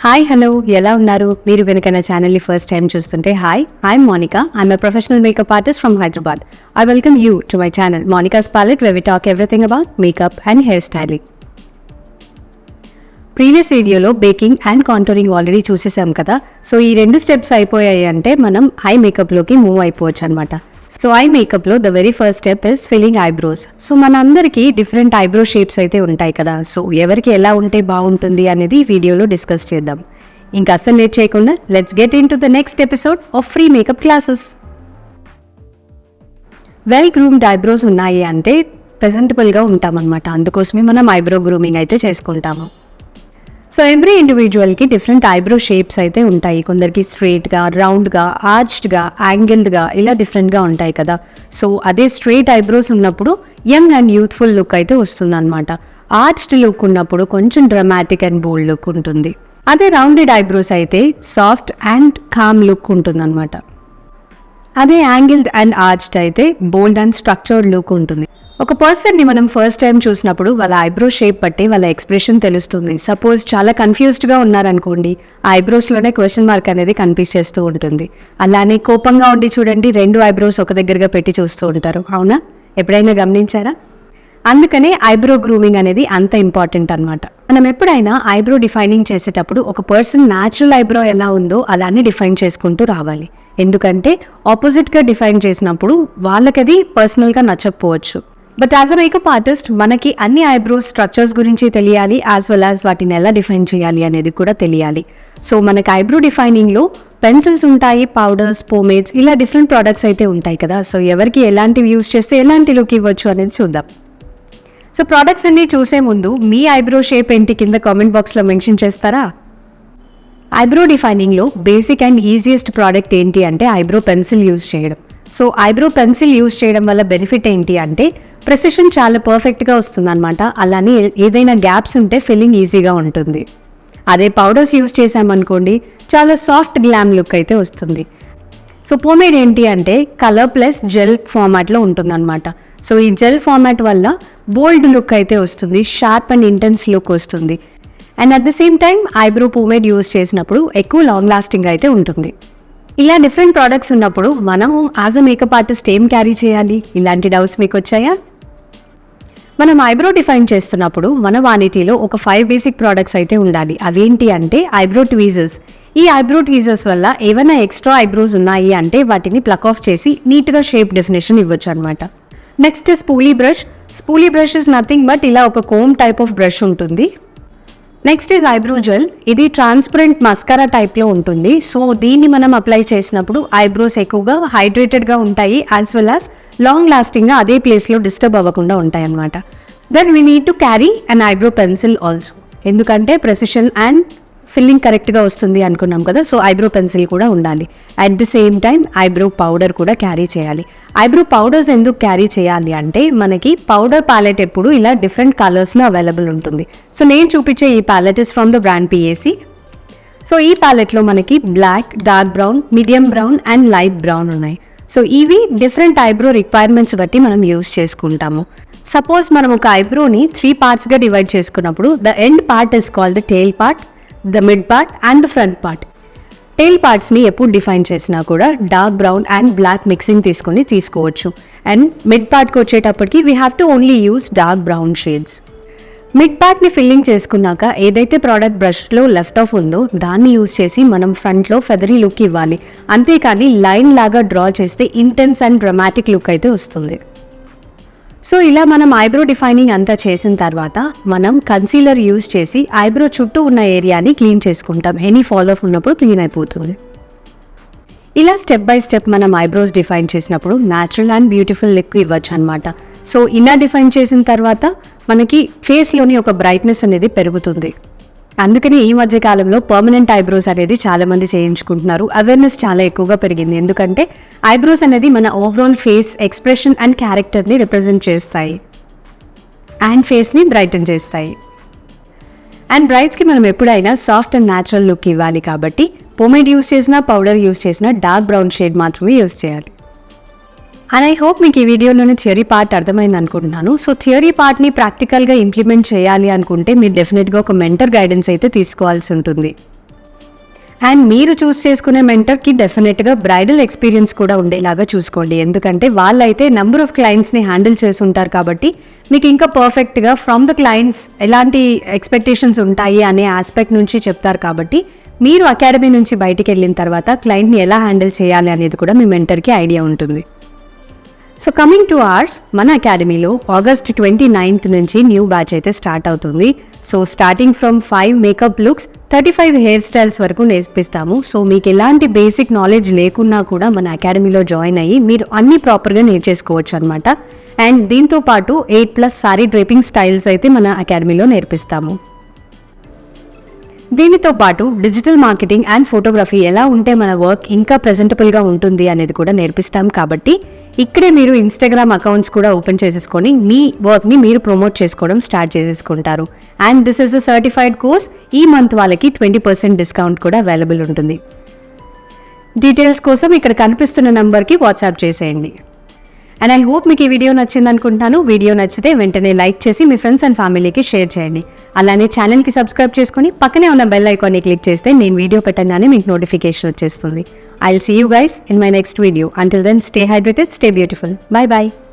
Hi hello ఎలా ఉన్నారు? మీరు కనుక నా ఛానల్ని ఫస్ట్ టైం చూస్తుంటే hi, I'm Monica. I'm a professional makeup artist from Hyderabad. I welcome you to my channel Monica's palette, where we talk everything about makeup and hair styling. Previous వీడియోలో baking and contouring already చూసేసాం కదా. So ఈ 2 steps అయిపోయాయి అంటే మనం I మేకప్లోకి move అయిపోవచ్చు అనమాట. So I మేకప్లో the very first step is filling eyebrows. So మన అందరికీ డిఫరెంట్ ఐబ్రో షేప్స్ అయితే ఉంటాయి కదా. సో ఎవరికి ఎలా ఉంటే బాగుంటుంది అనేది ఈ వీడియోలో డిస్కస్ చేద్దాం. ఇంకా అసలు లేట్ చేయకుండా let's get in to the next episode of free makeup classes. Well groomed eyebrows ఉన్నాయి అంటే ప్రెజెంటబుల్గా ఉంటామన్నమాట. అందుకోసమే మనం ఐబ్రో గ్రూమింగ్ అయితే చేసుకుంటాము. సో ఎవ్రీ ఇండివిజువల్కి డిఫరెంట్ ఐబ్రో షేప్స్ అయితే ఉంటాయి. కొందరికి స్ట్రైట్గా, రౌండ్గా, ఆర్చ్డ్గా, యాంగిల్డ్గా ఇలా డిఫరెంట్గా ఉంటాయి కదా. సో అదే స్ట్రైట్ ఐబ్రోస్ ఉన్నప్పుడు యంగ్ అండ్ యూత్ఫుల్ లుక్ అయితే వస్తుందన్నమాట. ఆర్చ్డ్ లుక్ ఉన్నప్పుడు కొంచెం డ్రమాటిక్ అండ్ బోల్డ్ లుక్ ఉంటుంది. అదే రౌండెడ్ ఐబ్రోస్ అయితే సాఫ్ట్ అండ్ కామ్ లుక్ ఉంటుందన్నమాట. అదే యాంగిల్డ్ అండ్ ఆర్చ్డ్ అయితే బోల్డ్ అండ్ స్ట్రక్చర్డ్ లుక్ ఉంటుంది. ఒక పర్సన్ని మనం ఫస్ట్ టైం చూసినప్పుడు వాళ్ళ ఐబ్రో షేప్ బట్టి వాళ్ళ ఎక్స్ప్రెషన్ తెలుస్తుంది. సపోజ్ చాలా కన్ఫ్యూజ్డ్గా ఉన్నారనుకోండి, ఆ ఐబ్రోస్లోనే క్వశ్చన్ మార్క్ అనేది కనిపించేస్తూ ఉంటుంది. అలానే కోపంగా ఉండి చూడండి, 2 ఐబ్రోస్ ఒక దగ్గరగా పెట్టి చూస్తూ ఉంటారు. అవునా? ఎప్పుడైనా గమనించారా? అందుకనే ఐబ్రో గ్రూమింగ్ అనేది అంత ఇంపార్టెంట్ అనమాట. మనం ఎప్పుడైనా ఐబ్రో డిఫైనింగ్ చేసేటప్పుడు ఒక పర్సన్ న్యాచురల్ ఐబ్రో ఎలా ఉందో అలానే డిఫైన్ చేసుకుంటూ రావాలి. ఎందుకంటే ఆపోజిట్గా డిఫైన్ చేసినప్పుడు వాళ్ళకది పర్సనల్గా నచ్చకపోవచ్చు. But as a makeup artist మనకి అన్ని ఐబ్రోస్ స్ట్రక్చర్స్ గురించి తెలియాలి, యాజ్ వెల్ యాజ్ వాటిని ఎలా డిఫైన్ చేయాలి అనేది కూడా తెలియాలి. సో మనకి ఐబ్రో డిఫైనింగ్లో పెన్సిల్స్ ఉంటాయి, పౌడర్స్, పోమేడ్స్, ఇలా డిఫరెంట్ ప్రోడక్ట్స్ అయితే ఉంటాయి కదా. సో ఎవరికి ఎలాంటివి యూస్ చేస్తే ఎలాంటి లుక్ ఇవ్వచ్చు అనేది చూద్దాం. సో ప్రోడక్ట్స్ అన్ని చూసే ముందు మీ ఐబ్రో షేప్ ఏంటి కింద కామెంట్ బాక్స్లో మెన్షన్ చేస్తారా? ఐబ్రో డిఫైనింగ్లో బేసిక్ అండ్ ఈజియెస్ట్ ప్రోడక్ట్ ఏంటి అంటే ఐబ్రో పెన్సిల్ యూజ్ చేయడం. సో ఐబ్రో పెన్సిల్ యూజ్ చేయడం వల్ల బెనిఫిట్ ఏంటి అంటే ప్రెసిషన్ చాలా పర్ఫెక్ట్గా వస్తుంది అనమాట. అలానే ఏదైనా గ్యాప్స్ ఉంటే ఫిల్లింగ్ ఈజీగా ఉంటుంది. అదే పౌడర్స్ యూజ్ చేసామనుకోండి, చాలా సాఫ్ట్ గ్లామ్ లుక్ అయితే వస్తుంది. సో పోమేడ్ ఏంటి అంటే కలర్ ప్లస్ జెల్ ఫార్మాట్లో ఉంటుందన్నమాట. సో ఈ జెల్ ఫార్మాట్ వల్ల బోల్డ్ లుక్ అయితే వస్తుంది, షార్ప్ అండ్ ఇంటెన్స్ లుక్ వస్తుంది. And at the same time eyebrow pomade use చేసినప్పుడు ఎక్కువ లాంగ్ లాస్టింగ్ అయితే ఉంటుంది. ఇలా డిఫరెంట్ ప్రోడక్ట్స్ ఉన్నప్పుడు మనం యాజ్ అ మేకప్ ఆర్టిస్ట్ ఏం క్యారీ చేయాలి? ఇలాంటి డౌట్స్ మీకు వచ్చాయా? మనం ఐబ్రో డిఫైన్ చేస్తున్నప్పుడు మన వానిటీలో ఒక 5 బేసిక్ ప్రోడక్ట్స్ అయితే ఉండాలి. అవేంటి అంటే ఐబ్రో ట్వీజర్స్. ఈ ఐబ్రో ట్వీజర్స్ వల్ల ఏమైనా ఎక్స్ట్రా ఐబ్రోస్ ఉన్నాయి అంటే వాటిని ప్లక్ ఆఫ్ చేసి నీట్గా షేప్ డెఫినేషన్ ఇవ్వచ్చు అనమాట. Next spoolie brush. Spoolie brush is nothing but ఇలా ఒక కోమ్ టైప్ ఆఫ్ బ్రష్ ఉంటుంది. Next is eyebrow gel. ఇది ట్రాన్స్పరెంట్ మస్కారా టైప్లో ఉంటుంది. సో దీన్ని మనం అప్లై చేసినప్పుడు ఐబ్రోస్ ఎక్కువగా హైడ్రేటెడ్గా ఉంటాయి, యాజ్ వెల్ యాజ్ లాంగ్ లాస్టింగ్గా అదే ప్లేస్లో డిస్టర్బ్ అవ్వకుండా ఉంటాయి అన్నమాట. Then we need to carry an eyebrow pencil also. ఎందుకంటే ప్రెసిషన్ అండ్ ఫిల్లింగ్ కరెక్ట్గా వస్తుంది అనుకున్నాం కదా. సో ఐబ్రో పెన్సిల్ కూడా ఉండాలి. At the same time eyebrow powder కూడా క్యారీ చేయాలి. ఐబ్రో పౌడర్స్ ఎందుకు క్యారీ చేయాలి అంటే మనకి పౌడర్ ప్యాలెట్ ఎప్పుడు ఇలా డిఫరెంట్ కలర్స్లో అవైలబుల్ ఉంటుంది. సో నేను చూపించే ఈ palette is from the brand PAC. So ఈ ప్యాలెట్లో మనకి black, dark brown, medium brown and light brown ఉన్నాయి. సో ఇవి డిఫరెంట్ ఐబ్రో రిక్వైర్మెంట్స్ బట్టి మనం యూస్ చేసుకుంటాము. సపోజ్ మనం ఒక ఐబ్రోని 3 పార్ట్స్గా డివైడ్ చేసుకున్నప్పుడు the end part is called the tail part, the mid part and the front part. Tail పార్ట్స్ని ఎప్పుడు డిఫైన్ చేసినా కూడా dark brown and black mixing తీసుకోవచ్చు. అండ్ మిడ్ పార్ట్కి వచ్చేటప్పటికి we have to only use dark brown shades. Mid పార్ట్ని filling చేసుకున్నాక ఏదైతే ప్రోడక్ట్ బ్రష్లో లెఫ్ట్ ఆఫ్ ఉందో దాన్ని యూజ్ చేసి మనం ఫ్రంట్లో ఫెదరీ లుక్ ఇవ్వాలి. అంతేకాని లైన్ లాగా డ్రా చేస్తే ఇంటెన్స్ అండ్ డ్రమాటిక్ లుక్ అయితే వస్తుంది. సో ఇలా మనం ఐబ్రో డిఫైనింగ్ అంతా చేసిన తర్వాత మనం కన్సీలర్ యూజ్ చేసి ఐబ్రో చుట్టూ ఉన్న ఏరియాని క్లీన్ చేసుకుంటాం. ఎనీ ఫాల్ ఆఫ్ ఉన్నప్పుడు క్లీన్ అయిపోతుంది. ఇలా స్టెప్ బై స్టెప్ మనం ఐబ్రోస్ డిఫైన్ చేసినప్పుడు న్యాచురల్ అండ్ బ్యూటిఫుల్ లుక్ ఇవ్వచ్చు అనమాట. సో ఇలా డిఫైన్ చేసిన తర్వాత మనకి ఫేస్లోని ఒక బ్రైట్నెస్ అనేది పెరుగుతుంది. అందుకని ఈ మధ్య కాలంలో పర్మనెంట్ ఐబ్రోస్ అనేది చాలామంది చేయించుకుంటున్నారు. అవేర్నెస్ చాలా ఎక్కువగా పెరిగింది. ఎందుకంటే ఐబ్రోస్ అనేది మన ఓవరాల్ ఫేస్ ఎక్స్ప్రెషన్ అండ్ క్యారెక్టర్ని రిప్రజెంట్ చేస్తాయి అండ్ ఫేస్ని బ్రైటన్ చేస్తాయి. అండ్ బ్రైట్స్కి మనం ఎప్పుడైనా సాఫ్ట్ అండ్ న్యాచురల్ లుక్ ఇవ్వాలి కాబట్టి పోమేడ్ యూస్ చేసినా, పౌడర్ యూస్ చేసినా డార్క్ బ్రౌన్ షేడ్ మాత్రమే యూస్ చేయాలి. అండ్ ఐ హోప్ మీకు ఈ వీడియోలోని థియరీ పార్ట్ అర్థమైంది అనుకుంటున్నాను. సో థియరీ పార్ట్ని ప్రాక్టికల్గా ఇంప్లిమెంట్ చేయాలి అనుకుంటే మీరు డెఫినెట్గా ఒక మెంటర్ గైడెన్స్ అయితే తీసుకోవాల్సి ఉంటుంది. అండ్ మీరు చూస్ చేసుకునే మెంటర్కి డెఫినెట్గా బ్రైడల్ ఎక్స్పీరియన్స్ కూడా ఉండేలాగా చూసుకోండి. ఎందుకంటే వాళ్ళైతే నెంబర్ ఆఫ్ క్లయింట్స్ని హ్యాండిల్ చేసి ఉంటారు కాబట్టి మీకు ఇంకా పర్ఫెక్ట్గా ఫ్రమ్ ద క్లయింట్స్ ఎలాంటి ఎక్స్పెక్టేషన్స్ ఉంటాయి అనే ఆస్పెక్ట్ నుంచి చెప్తారు. కాబట్టి మీరు అకాడమీ నుంచి బయటికి వెళ్ళిన తర్వాత క్లయింట్ని ఎలా హ్యాండిల్ చేయాలి అనేది కూడా మీ మెంటర్కి ఐడియా ఉంటుంది. సో కమింగ్ టు అవర్స్, మన అకాడమీలో August 29th నుంచి న్యూ బ్యాచ్ అయితే స్టార్ట్ అవుతుంది. So starting from 5 makeup looks 35 hair styles వరకు నేర్పిస్తాము. సో మీకు ఎలాంటి బేసిక్ నాలెడ్జ్ లేకున్నా కూడా మన అకాడమీలో జాయిన్ అయ్యి మీరు అన్ని ప్రాపర్గా నేర్చేసుకోవచ్చు అనమాట. అండ్ దీంతో పాటు 8+ సారీ డ్రేపింగ్ స్టైల్స్ అయితే మన అకాడమీలో నేర్పిస్తాము. దీనితో పాటు డిజిటల్ మార్కెటింగ్ అండ్ ఫోటోగ్రఫీ ఎలా ఉంటే మన వర్క్ ఇంకా ప్రెజెంటబుల్గా ఉంటుంది అనేది కూడా నేర్పిస్తాం. కాబట్టి ఇక్కడే మీరు ఇన్స్టాగ్రామ్ అకౌంట్స్ కూడా ఓపెన్ చేసేసుకొని మీ వర్క్ని మీరు ప్రమోట్ చేసుకోవడం స్టార్ట్ చేసేసుకుంటారు. And this is a certified course. ఈ మంత్ వాళ్ళకి 20% డిస్కౌంట్ కూడా అవైలబుల్ ఉంటుంది. డీటెయిల్స్ కోసం ఇక్కడ కనిపిస్తున్న నెంబర్కి వాట్సాప్ చేసేయండి. అండ్ ఐ హోప్ మీకు ఈ వీడియో నచ్చింది అనుకుంటున్నాను. వీడియో నచ్చితే వెంటనే లైక్ చేసి మీ ఫ్రెండ్స్ అండ్ ఫ్యామిలీకి షేర్ చేయండి. అలానే ఛానల్కి సబ్స్క్రైబ్ చేసుకొని పక్కనే ఉన్న బెల్ ఐకాన్ని క్లిక్ చేస్తే నేను వీడియో పెట్టగానే మీకు నోటిఫికేషన్ వచ్చేస్తుంది. I'll see you guys in my next video. Until then, stay hydrated, stay beautiful. Bye bye.